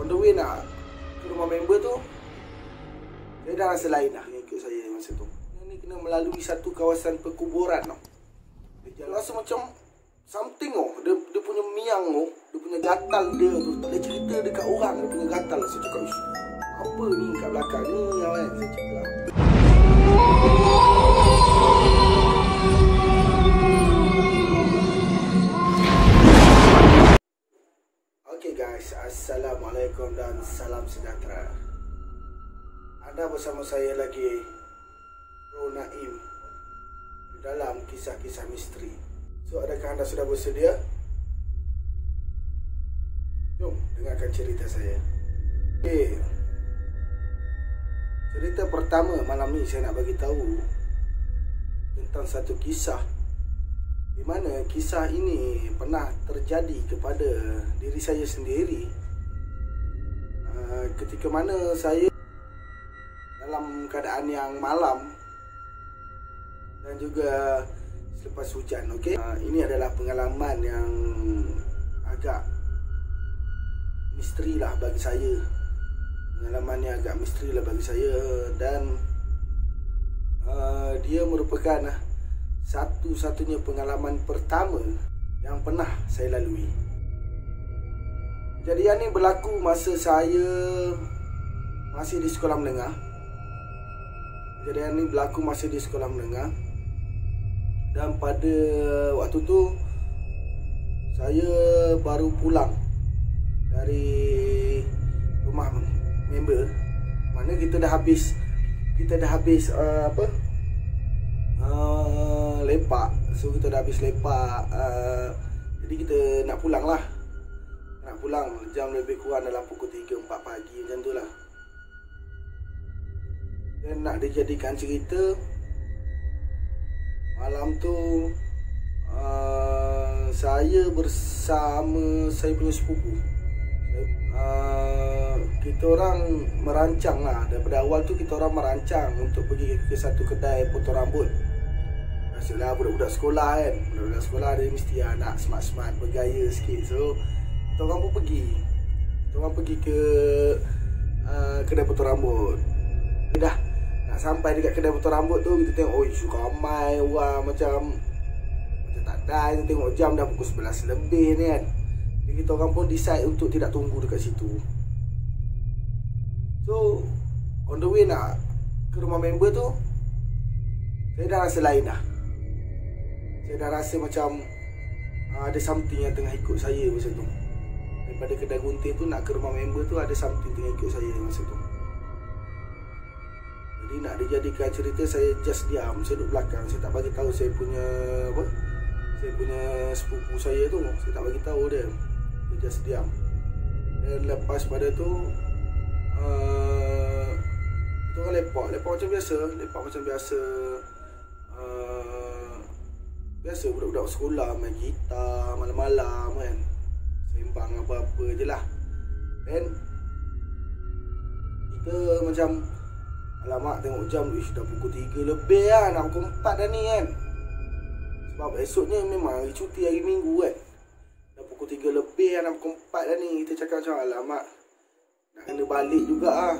on the way nak ke rumah member tu, saya dah rasa lain lah ikut saya masa tu. Ni kena melalui satu kawasan perkuburan tau. Dia rasa macam something dia punya miang dia punya gatal dia tu tak boleh cerita dekat orang, dia punya gatal. Saya cakap, apa ni kat belakang ni kan? Saya cakap, okay guys, Assalamualaikum dan salam sejahtera. Anda bersama saya lagi, Bro Naim, di dalam kisah-kisah misteri. So, adakah anda sudah bersedia? Jom dengarkan cerita saya. Okay. Cerita pertama malam ni saya nak bagi tahu tentang satu kisah di mana kisah ini pernah terjadi kepada diri saya sendiri. Ketika mana saya dalam keadaan yang malam dan juga selepas hujan. Okay? Ini adalah pengalaman yang agak misteri lah bagi saya. Pengalaman yang agak misteri lah bagi saya. Dan dia merupakan satu-satunya pengalaman pertama yang pernah saya lalui. Kejadian ni berlaku masa saya masih di sekolah menengah. Kejadian ni berlaku masih di sekolah menengah. Dan pada waktu tu saya baru pulang dari rumah member. Mana kita dah habis lepak. So kita dah habis lepak, jadi kita nak pulang lah. Nak pulang jam lebih kurang dalam pukul 3-4 pagi macam tu lah. Dan nak dijadikan cerita, malam tu saya bersama saya punya sepupu. Kita orang merancang lah. Daripada awal tu kita orang merancang untuk pergi ke satu kedai potong rambut. Biasalah budak-budak sekolah kan. Budak-budak sekolah dia mesti nak smart-smart, bergaya sikit. So kita orang pun pergi. Kita orang pergi ke kedai potong rambut. Dah nak sampai dekat kedai potong rambut tu, kita tengok ramai orang macam tak ada. Kita tengok jam dah pukul 11 lebih ni kan. Jadi kita orang pun decide untuk tidak tunggu dekat situ. So on the way nak ke rumah member tu, saya dah rasa lain dah. Saya dah rasa macam ada something yang tengah ikut saya masa tu. Daripada kedai gunting tu nak ke rumah member tu, ada something tengah ikut saya masa tu. Jadi nak dijadikan cerita, saya just diam. Saya duduk belakang. Saya tak bagi tahu saya punya saya punya sepupu saya tu. Saya tak bagi tahu dia. Saya just diam. Dan lepas pada tu kita orang lepak macam biasa. Biasa budak-budak sekolah main gitar malam-malam kan. Sembang apa-apa je lah. Dan kita macam, alamak tengok jam, dah pukul 3 lebih lah, nak pukul 4 dah ni kan. Sebab esoknya memang hari cuti, hari minggu kan. Dah pukul 3 lebih lah, nak pukul 4 dah ni. Kita cakap macam, alamak nak kena balik juga lah.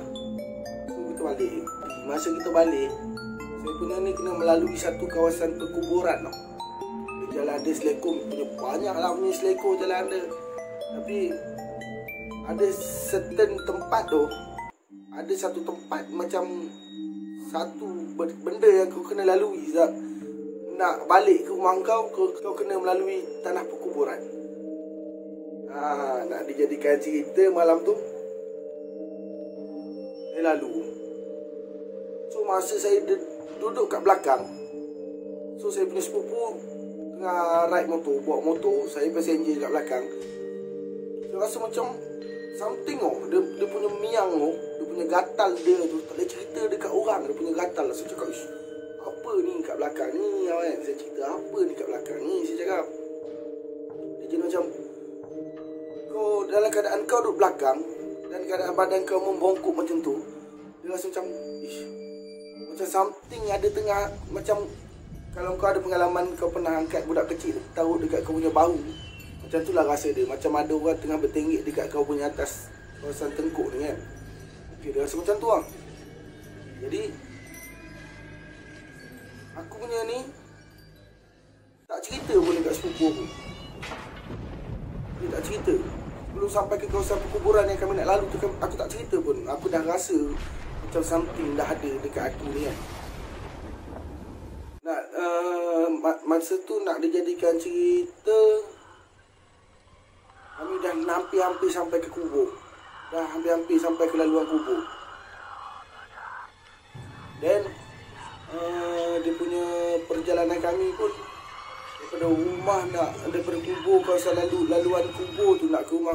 So kita balik. Masa kita balik, saya punya ni kena melalui satu kawasan perkuburan tau. Jalan ada selekong, punya banyak lah punya selekong jalan ada. Tapi ada certain tempat tu, ada satu tempat macam satu benda yang kau kena lalui. Nak balik ke rumah kau kena melalui tanah perkuburan. Nak dijadikan cerita malam tu, saya lalu. So masa saya duduk kat belakang, so saya punya sepupu tengah ride motor, bawa motor, saya passenger kat belakang. Saya rasa macam something dia punya miang dia punya gatal dia tu tak boleh cerita dekat orang, dia punya gatal. Saya cakap, apa ni kat belakang ni kan? Saya cerita, apa ni kat belakang ni? Saya cakap, dia jadi macam, kau dalam keadaan kau duduk belakang dan keadaan badan kau membongkok macam tu. Dia rasa macam, macam something ada tengah, macam kalau kau ada pengalaman, kau pernah angkat budak kecil taruh dekat kau punya bahu, macam tu lah rasa dia. Macam ada orang tengah bertenggek dekat kau punya atas kawasan Tengkuk ni kan. Okay, dia rasa macam tu lah. Jadi aku punya ni tak cerita pun dekat sepupu aku. Dia tak cerita. Belum sampai ke kawasan perkuburan yang kami nak lalu tu, aku tak cerita pun. Aku dah rasa macam something dah ada dekat aku ni kan. Nak masa tu nak dijadikan cerita, kami dah hampir-hampir sampai ke kubur. Dah hampir-hampir sampai ke laluan kubur. Dan dia punya perjalanan kami pun daripada rumah daripada kubur, kawasan laluan kubur tu nak ke rumah,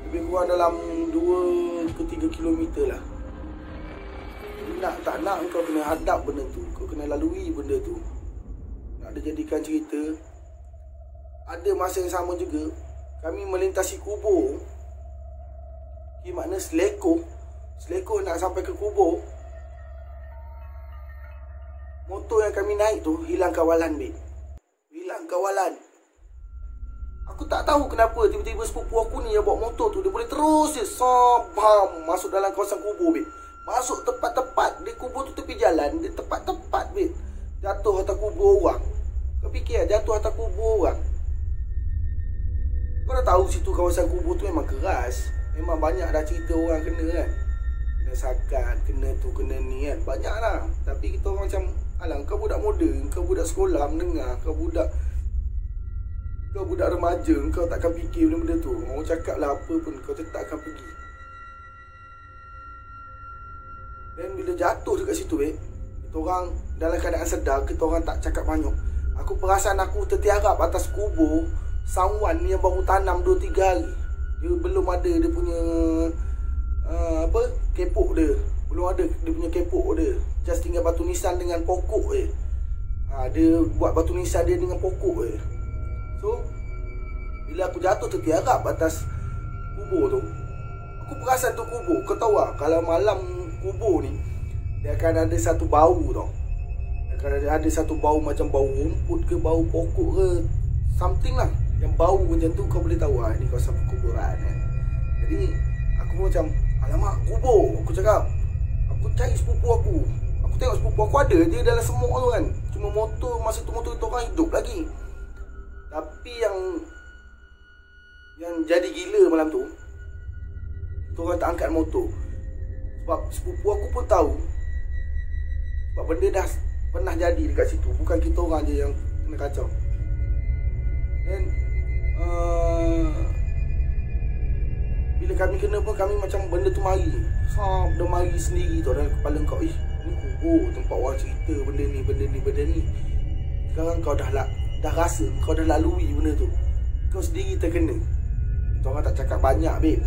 lebih kurang dalam 2 ke 3 kilometer lah. Nak tak nak kau kena hadap benda tu, kau kena lalui benda tu. Nak dijadikan cerita, ada masa yang sama juga kami melintasi kubur. Makna seleko nak sampai ke kubur. Motor yang kami naik tu hilang kawalan, babe. Hilang kawalan. Aku tak tahu kenapa tiba-tiba sepupu aku ni yang bawa motor tu, dia boleh terus je sabam masuk dalam kawasan kubur, babe. Masuk tepat-tepat di kubur tu, tepi jalan. Dia tepat-tepat, babe. Jatuh atas kubur orang. Kau fikir lah, jatuh atas kubur orang. Kau dah tahu situ kawasan kubur tu memang keras. Memang banyak dah cerita orang kena kan. Kena sakat, kena tu, kena ni kan. Banyak lah. Tapi kita orang macam, alah, kau budak muda, kau budak sekolah menengah, kau budak remaja, kau takkan fikir benda-benda tu. Orang cakap lah apa pun, kau tetap akan pergi. Dan bila jatuh dekat situ, kita orang dalam keadaan sedar, kita orang tak cakap banyak. Aku perasan aku tertiarap atas kubur sawan yang baru tanam 2-3 hari. Dia belum ada dia punya kepok dia. Belum ada dia punya kepok dia. Just tinggal batu nisan dengan pokok je. Dia buat batu nisan dia dengan pokok je. So bila aku jatuh tertiarap atas kubur tu, aku perasan tu kubur. Kau tahu lah, kalau malam kubur ni, dia akan ada satu bau tau. Dia akan ada satu bau macam bau rumput ke, bau pokok ke, something lah. Yang bau macam tu kau boleh tahu ni kawasan perkuburan kan. Jadi aku pun macam, alamak, kubur. Aku cakap, aku cari sepupu aku. Aku tengok sepupu aku ada je dalam semut tu kan. Cuma motor, masa tu motor itu orang hidup lagi. Tapi yang jadi gila malam tu, kita orang tak angkat motor. Sebab sepupu aku pun tahu, sebab benda dah pernah jadi dekat situ. Bukan kita orang je yang kena kacau. Dan bila kami kena pun, kami macam benda tu mari. Dia mari sendiri tau dalam kepala kau. Ni kubur, tempat orang cerita benda ni. Sekarang kau dah rasa, kau dah lalui benda tu, kau sendiri terkena. Kita orang tak cakap banyak, babe.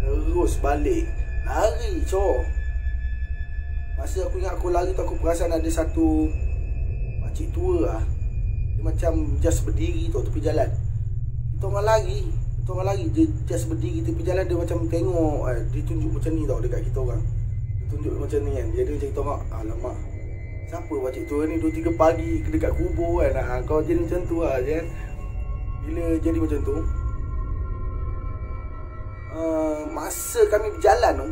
Terus balik lari, Masa aku ingat aku lari tu, aku perasan ada satu makcik tua lah. Dia macam just berdiri tu tepi jalan. Kita orang lari, dia just berdiri tepi jalan. Dia macam tengok, dia tunjuk macam ni tau dekat kita orang. Dia tunjuk macam ni kan. Jadi macam kita orang, alamak, siapa makcik tua ni 2-3 pagi dekat kubur kan. Kau jadi macam tu lah kan. Bila jadi macam tu, masa kami berjalan tu,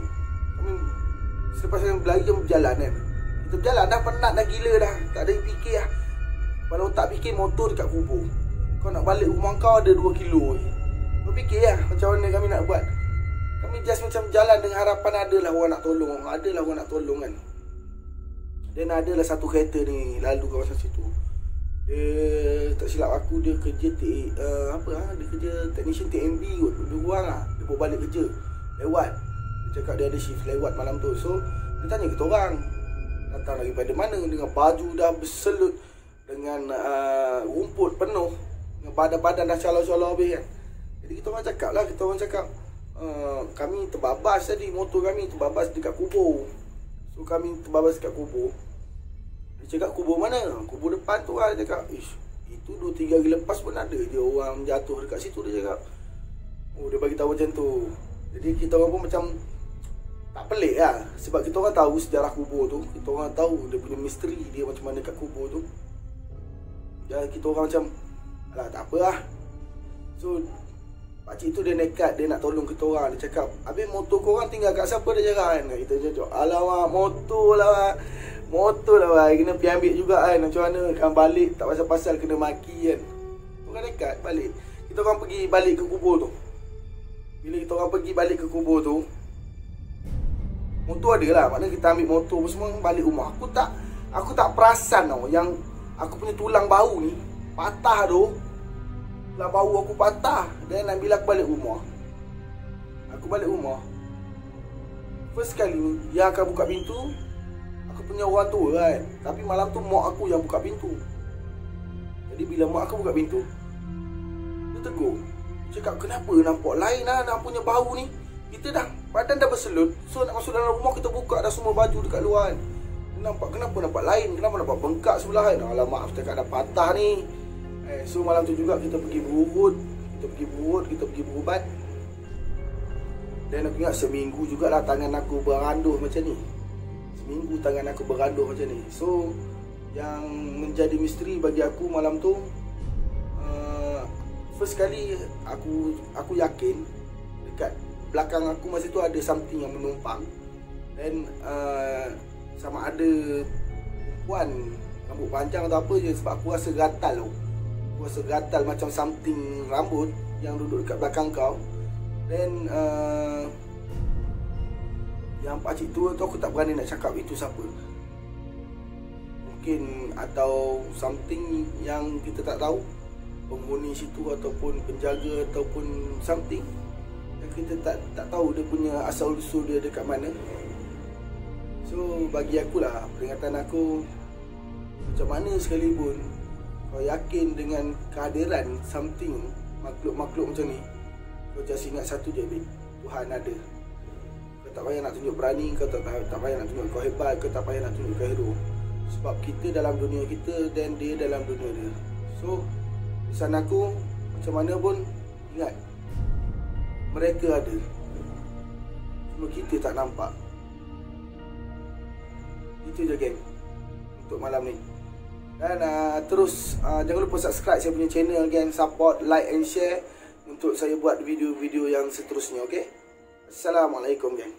selepas kami berlari, kami berjalan kan. Kita berjalan dah penat dah gila dah. Tak ada yang fikir lah. Kalau tak fikir motor dekat kubur, kau nak balik rumah kau ada 2 kilo je. Kau fikir lah macam mana kami nak buat. Kami just macam jalan dengan harapan adalah orang nak tolong. Adalah orang nak tolong kan. Dan adalah satu kereta ni lalu kawasan situ. Dia tak silap aku, dia kerja dia kerja technician TMB kot. Lebih kurang lah. Dia bawa balik kerja lewat. Dia cakap dia ada shift lewat malam tu. So dia tanya kita orang datang lagi pada mana, dengan baju dah berselut, dengan rumput penuh, dengan badan-badan dah calo-calo habis kan. Jadi kita orang cakap kami terbabas tadi, motor kami terbabas dekat kubur. So kami terbabas dekat kubur. Dia cakap kubur mana? Kubur depan tu lah. Dia cakap, itu 2-3 hari lepas pun ada je orang jatuh dekat situ. Dia cakap, dia bagi tahu macam tu. Jadi kita orang pun macam tak pelik lah. Sebab kita orang tahu sejarah kubur tu. Kita orang tahu dia punya misteri dia macam mana kat kubur tu. Dan kita orang macam, alah tak apa lah. So pakcik tu dia nekat, dia nak tolong kita orang. Dia cakap, habis motor korang tinggal kat siapa dia jarang kan? Kita cakap, alamak motor lah kena pergi ambil juga kan. Macam mana kan balik tak pasal-pasal kena maki kan. Orang nekat balik. Kita orang pergi balik ke kubur tu. Bila kita orang pergi balik ke kubur tu, motor ada lah, maknanya kita ambil motor semua balik rumah. Aku tak perasan tau yang aku punya tulang bahu ni patah tu. Tulang bahu aku patah. Dan bila aku balik rumah, first kali yang akan buka pintu aku punya orang tua kan. Tapi malam tu mak aku yang buka pintu. Jadi bila mak aku buka pintu, dia tegur, cakap, kenapa nampak lain lah nak punya bau ni. Kita dah, badan dah berselut. So nak masuk dalam rumah, kita buka dah semua baju dekat luar kan. Kenapa nampak lain. Kenapa nampak bengkak sebelah kan. Alamak, aku cakap dah patah ni. So malam tu juga kita pergi berurut. Kita pergi berubat. Dan aku ingat seminggu jugalah tangan aku beranduh macam ni. So yang menjadi misteri bagi aku malam tu, first kali aku yakin dekat belakang aku masa tu ada something yang menumpang. Dan sama ada perempuan rambut panjang atau apa je. Sebab aku rasa gatal tau. Macam something rambut yang duduk dekat belakang kau. Dan yang pakcik tua tu aku tak berani nak cakap itu siapa. Mungkin atau something yang kita tak tahu, penghuni situ ataupun penjaga ataupun something yang kita tak tahu dia punya asal usul dia dekat mana. So bagi akulah, peringatan aku, macam mana sekalipun kau yakin dengan kehadiran something, makhluk-makhluk macam ni, kau just ingat satu je, Tuhan ada. Kau tak payah nak tunjuk berani, kau tak payah nak tunjuk kau hebat, kau tak payah nak tunjuk kau hero. Sebab kita dalam dunia kita dan dia dalam dunia dia. So pesan aku, macam mana pun ingat, mereka ada, cuma kita tak nampak. Itu je geng untuk malam ni. Dan terus jangan lupa subscribe saya punya channel geng. Support, like and share untuk saya buat video-video yang seterusnya. Okay. Assalamualaikum geng.